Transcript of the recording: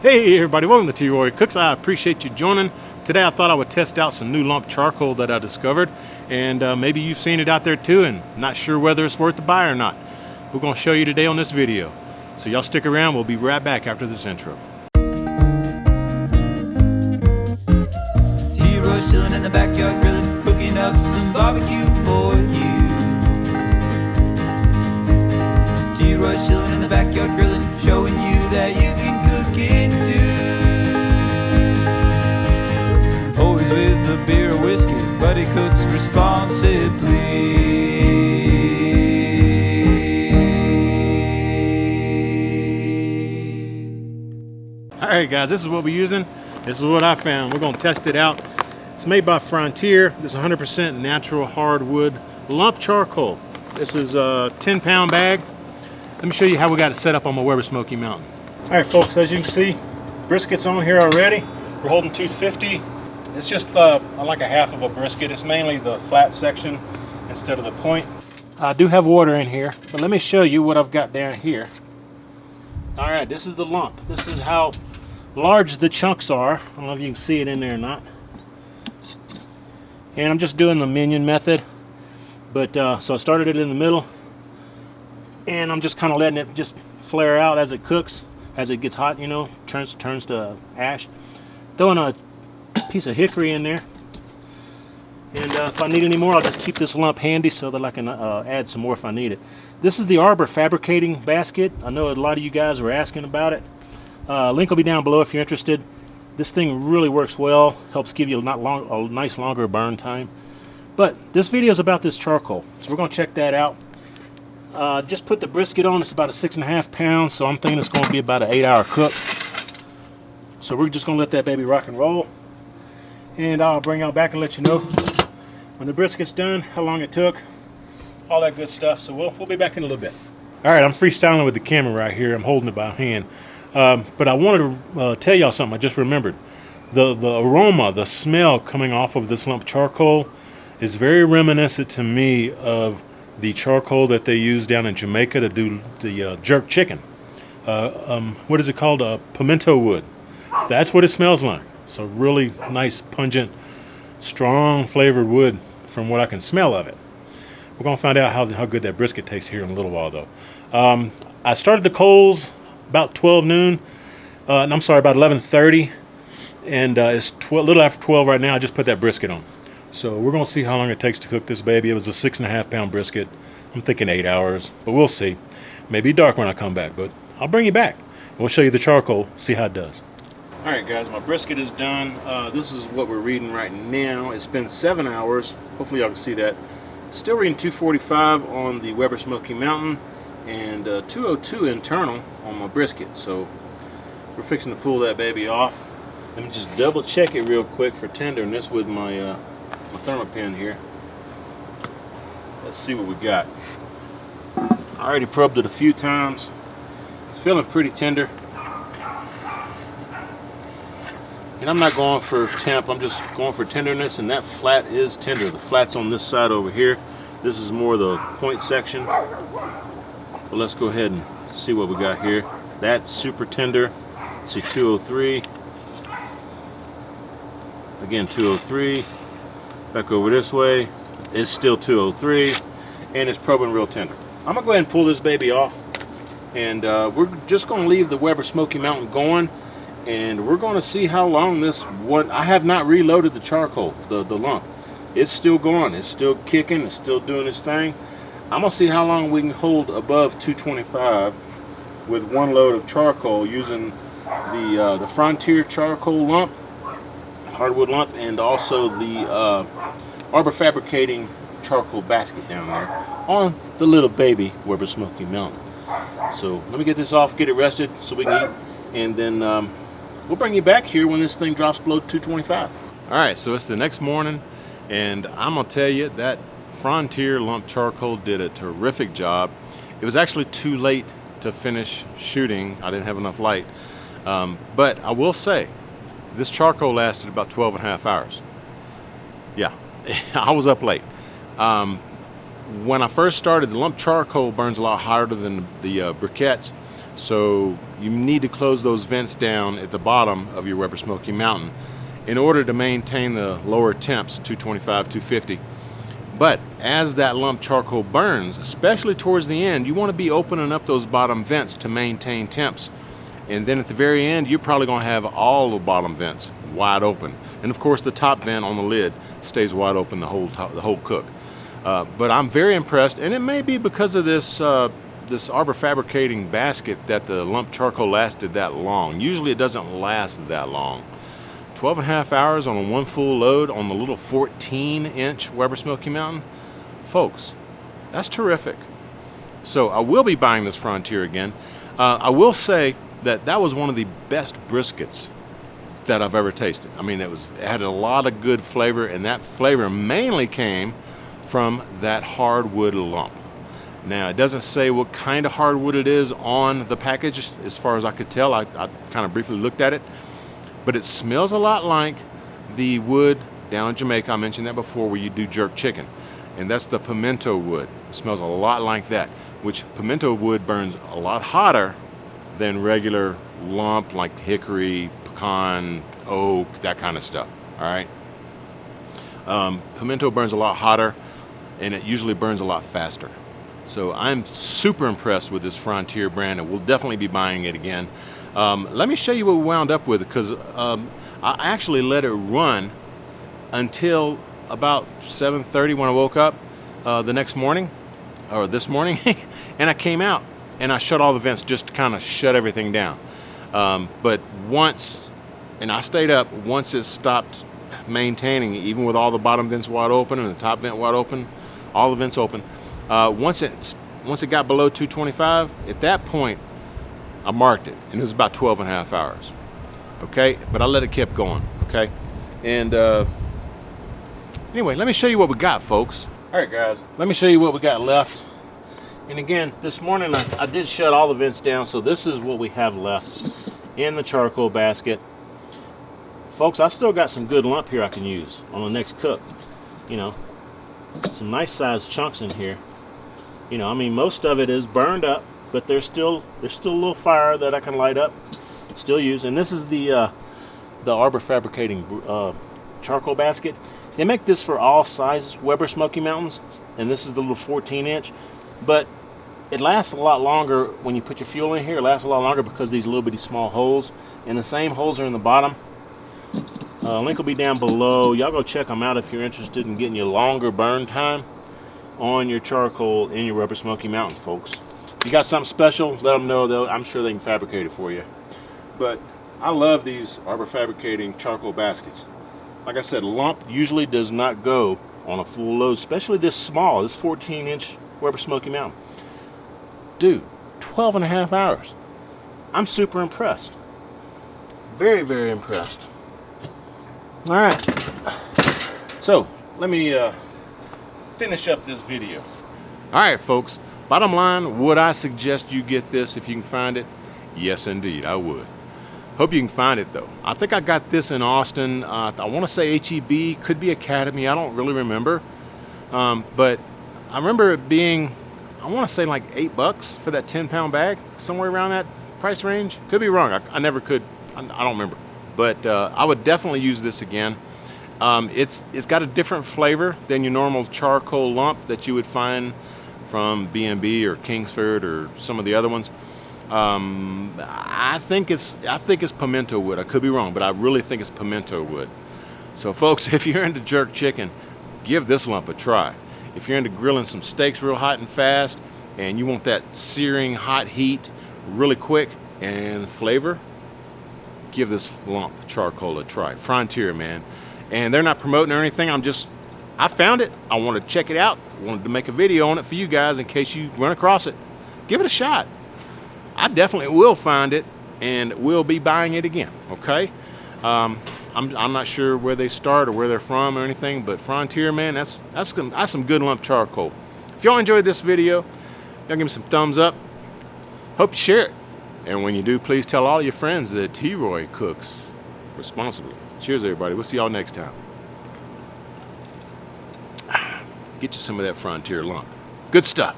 Hey everybody, welcome to T-Roy Cooks. I appreciate you joining. Today I thought I would test out some new lump charcoal that I discovered, and maybe you've seen it out there too and not sure whether it's worth the buy or not. We're going to show you today on this video. So y'all stick around, we'll be right back after this intro. T-Roy's chilling in the backyard grilling, cooking up some barbecue for you. T-Roy's chilling in the backyard grilling, showing you that you can cook it too. Always with a beer or whiskey, but he cooks responsibly. Alright guys, this is what we're using. This is what I found. We're going to test it out. It's made by Frontier. This is 100% natural hardwood lump charcoal. This is a 10-pound bag. Let me show you how we got it set up on my Weber Smokey Mountain. Alright folks, as you can see, brisket's on here already. We're holding 250. It's just like a half of a brisket. It's mainly the flat section instead of the point. I do have water in here, but let me show you what I've got down here. Alright, this is the lump. This is how large the chunks are. I don't know if you can see it in there or not. And I'm just doing the minion method. But so I started it in the middle. And I'm just kind of letting it just flare out as it cooks, as it gets hot, you know, turns to ash. Throwing a piece of hickory in there. And if I need any more, I'll just keep this lump handy so that I can add some more if I need it. This is the Arbor Fabricating basket. I know a lot of you guys were asking about it. Link will be down below if you're interested. This thing really works well. Helps give you a nice longer burn time. But this video is about this charcoal, so we're going to check that out. Just put the brisket on. It's about a 6.5 pounds, so I'm thinking it's going to be about an 8-hour cook. So we're just going to let that baby rock and roll. And I'll bring y'all back and let you know when the brisket's done, how long it took, all that good stuff. So we'll be back in a little bit. All right, I'm freestyling with the camera right here. I'm holding it by hand. But I wanted to tell y'all something I just remembered. The aroma, the smell coming off of this lump charcoal is very reminiscent to me of the charcoal that they use down in Jamaica to do the jerk chicken. What is it called? Pimento wood. That's what it smells like. It's a really nice, pungent, strong flavored wood from what I can smell of it. We're going to find out how good that brisket tastes here in a little while, though. I started the coals about 12 noon. I'm sorry, about 11:30. And it's a little after 12 right now. I just put that brisket on. So we're going to see how long it takes to cook this baby. It was a 6.5 pound brisket. I'm thinking 8 hours, but we'll see. Maybe dark when I come back, but I'll bring you back. We'll show you the charcoal, see how it does. All right, guys, my brisket is done. This is what we're reading right now. It's been 7 hours. Hopefully y'all can see that. Still reading 245 on the Weber Smokey Mountain and 202 internal on my brisket. So we're fixing to pull that baby off. Let me just double check it real quick for tenderness with my my thermopin here. Let's see what we got. I already probed it a few times. It's feeling pretty tender. And I'm not going for temp, I'm just going for tenderness, and that flat is tender. The flat's on this side over here. This is more the point section. But let's go ahead and see what we got here. That's super tender. See 203. Again 203. Back over this way. It's still 203. And it's probing real tender. I'm going to go ahead and pull this baby off. And we're just going to leave the Weber Smokey Mountain going. And we're going to see how long this one. I have not reloaded the charcoal, the lump. It's still going. It's still kicking. It's still doing its thing. I'm going to see how long we can hold above 225 with one load of charcoal using the Frontier charcoal lump, hardwood lump, and also the Arbor Fabricating charcoal basket down there on the little baby Weber Smokey Mountain. So let me get this off, get it rested so we can eat, and then we'll bring you back here when this thing drops below 225. All right, so it's the next morning, and I'm gonna tell you that Frontier lump charcoal did a terrific job. It was actually too late to finish shooting. I didn't have enough light, but I will say this charcoal lasted about 12.5 hours. Yeah, I was up late. When I first started, the lump charcoal burns a lot hotter than the briquettes, So you need to close those vents down at the bottom of your Weber Smokey Mountain in order to maintain the lower temps, 225, 250. But as that lump charcoal burns, especially towards the end, you want to be opening up those bottom vents to maintain temps. And then at the very end, you're probably going to have all the bottom vents wide open. And of course, the top vent on the lid stays wide open the whole cook. But I'm very impressed, and it may be because of this Arbor Fabricating basket that the lump charcoal lasted that long. Usually it doesn't last that long. 12.5 hours on a one full load on the little 14-inch Weber Smokey Mountain. Folks, that's terrific. So I will be buying this Frontier again. I will say that that was one of the best briskets that I've ever tasted. I mean, it had a lot of good flavor, and that flavor mainly came from that hardwood lump. Now, it doesn't say what kind of hardwood it is on the package, as far as I could tell. I kind of briefly looked at it, but it smells a lot like the wood down in Jamaica. I mentioned that before, where you do jerk chicken, and that's the pimento wood. It smells a lot like that, which pimento wood burns a lot hotter than regular lump like hickory, pecan, oak, that kind of stuff. All right. Pimento burns a lot hotter, and it usually burns a lot faster. So I'm super impressed with this Frontier brand, and we'll definitely be buying it again. Let me show you what we wound up with, because I actually let it run until about 7:30 when I woke up the next morning, or this morning, and I came out and I shut all the vents just to kind of shut everything down. But once, and I stayed up, once it stopped maintaining, even with all the bottom vents wide open and the top vent wide open, all the vents open, once it got below 225, at that point I marked it, and it was about 12.5 hours. Okay, but I let it keep going. Okay, and anyway, let me show you what we got, folks. All right, guys, let me show you what we got left. And again, this morning I did shut all the vents down, so this is what we have left in the charcoal basket. Folks, I still got some good lump here I can use on the next cook. You know, some nice sized chunks in here. You know, I mean, most of it is burned up, but there's still a little fire that I can light up, still use. And this is the Arbor Fabricating charcoal basket. They make this for all sizes Weber Smokey Mountains, and this is the little 14-inch. But it lasts a lot longer when you put your fuel in here. It lasts a lot longer because of these little bitty small holes, and the same holes are in the bottom. Link will be down below. Y'all go check them out if you're interested in getting your longer burn time on your charcoal in your Weber Smokey Mountain, folks. If you got something special, let them know, though. I'm sure they can fabricate it for you. But I love these Arbor Fabricating charcoal baskets. Like I said, lump usually does not go on a full load, especially this small, this 14-inch Weber Smokey Mountain. Dude, 12.5 hours. I'm super impressed. Very, very impressed. All right, so let me finish up this video. All right, folks, bottom line, would I suggest you get this if you can find it? Yes, indeed, I would. Hope you can find it, though. I think I got this in Austin. I want to say HEB, could be Academy, I don't really remember. But I remember it being, I want to say like $8 for that 10-pound bag, somewhere around that price range. Could be wrong, I never could, I don't remember. But I would definitely use this again. It's got a different flavor than your normal charcoal lump that you would find from B&B or Kingsford or some of the other ones. I think it's pimento wood. I could be wrong, but I really think it's pimento wood. So folks, if you're into jerk chicken, give this lump a try. If you're into grilling some steaks real hot and fast, and you want that searing hot heat really quick and flavor, give this lump charcoal a try. Frontier, man. And they're not promoting or anything. I found it. I want to check it out. I wanted to make a video on it for you guys in case you run across it. Give it a shot. I definitely will find it and will be buying it again. Okay. I'm not sure where they start or where they're from or anything, but Frontier, man, that's some good lump charcoal. If y'all enjoyed this video, y'all give me some thumbs up. Hope you share it. And when you do, please tell all your friends that T-Roy cooks responsibly. Cheers, everybody. We'll see y'all next time. Get you some of that Frontier lump. Good stuff.